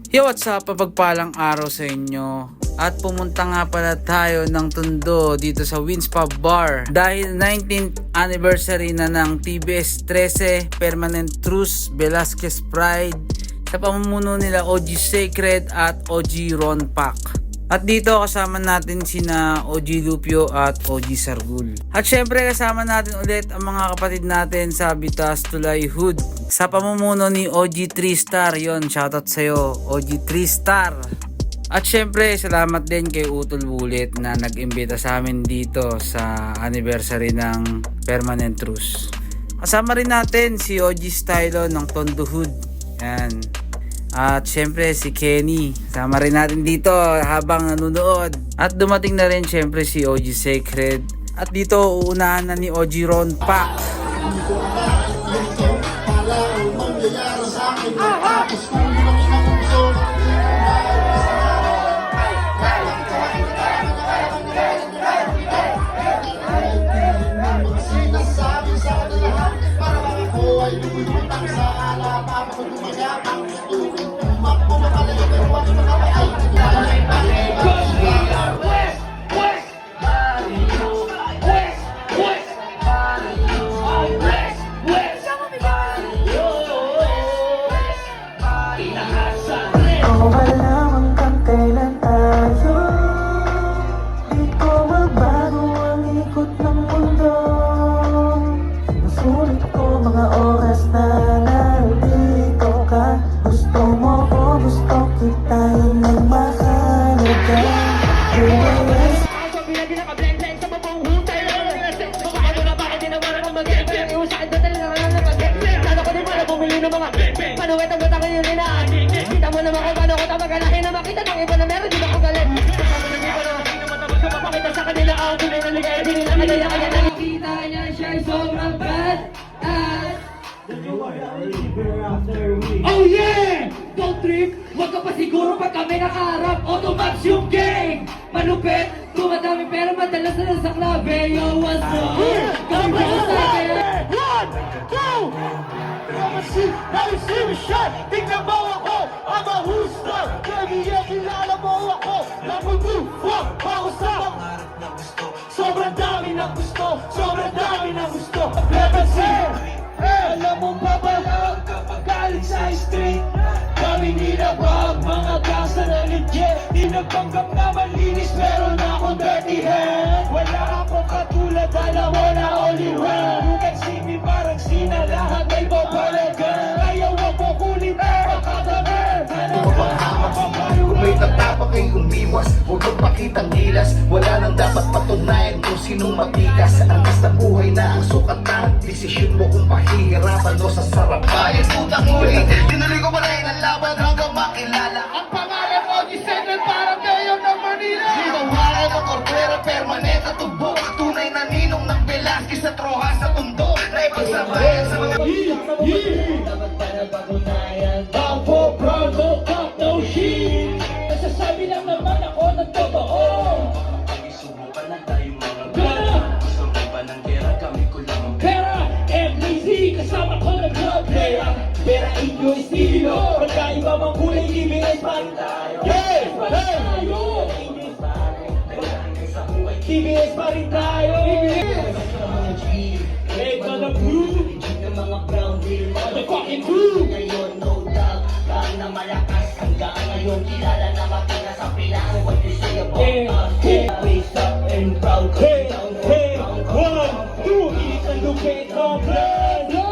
Yo, what's up? Pagpalang araw sa inyo. At pumunta nga pala tayo ng Tondo dito sa Wins Pub Bar dahil 19th anniversary na ng TBS 13 Permanent Truce Velasquez Pride sa pamumuno nila OG Sacred at OG Ron Pac. At dito kasama natin sina OG Lupio at OG Sargul. At syempre kasama natin ulit ang mga kapatid natin sa Bitas Tulay Hood sa pamumuno ni OG 3 Star. Yon, shoutout sa'yo OG 3 Star. At syempre salamat din kay Utol Bullet na nag-imbita sa amin dito sa anniversary ng Permanent Truce. Kasama rin natin si OG Stylo ng Tondo Hood. Yan. At syempre si Kenny, sama rin natin dito habang nanonood. At dumating na rin syempre si OG Sacred. At dito uunahan na ni OG Ron Pac. Kita mo naman kung paano ko tamagalahin na makita ng iba na meron di ba ko galit. Papakita sa kanila ang tunay na ligay. Di nila kaya nakikita niya siya'y sobrang bad ass. Oh yeah! Don't trip! Huwag ka pa siguro pag kami nakaharap. Automax yung gang! Malupit! Tumadami pero madalas na lang sa klabe. Yo, what's up? Kami ba sa akin? 1, 2! Now you see me shot! Tingnan mo ako! I'm a hustler! Baby, kilala mo ako! Nag-move-walk ako sa pangarap na gusto. Sobrang dami ng gusto! Sobrang dami ng gusto! Level 10! Alam mo ba balag kapag galing sa street? Kami ninabag mga gasa na legit. Di nagpanggap na malinis pero na akong dirty hand. Wala akong katulad, alam mo na only one. You can see me parang sina lahat ay babalagan. Kaya wag mo kulit makagamer. Kung may tatapang ay umiwas, huwag kang pakitang gilas. Wala nang dapat patunayan kung sinong matikas. Ang basta buhay na ang sukatan. Desisyon mo kung pahihirapan o sa sarabayan. Putang uli, tinuloy ko pa rin ang laban hanggang makilala. Ang pangalan mo di Sacred parang ngayon ng Manila. Limawaran ng Cordero, permanent at tubo. Tunay na ninong ng Velasquez sa troha sa Tondo. Na ipagsabayan sa mga Dapat pa na patunayan. Down for proud, no cop, no shit. Nasasabi lang naman ako ng totoo. Pag-isubukan na tayo mga Gana! Gusto mo ba ng gera, kami ko lang ang Pera, MDC, kasama ko ng club player. Pera, inyo, estilo. Pagkaiba mang kulay, TBS pa rin tayo. Yes! Tayo! TBS pa rin tayo. Red on the blue. mga brown deal. Motherfucking blue. Ngayon, no doubt, dahil na malakas. Hanggang ngayon, kilala na matina sa Pinas. What you say about us? Wake up and proud. Hey, hey, 1, 2, eat and look at the plan.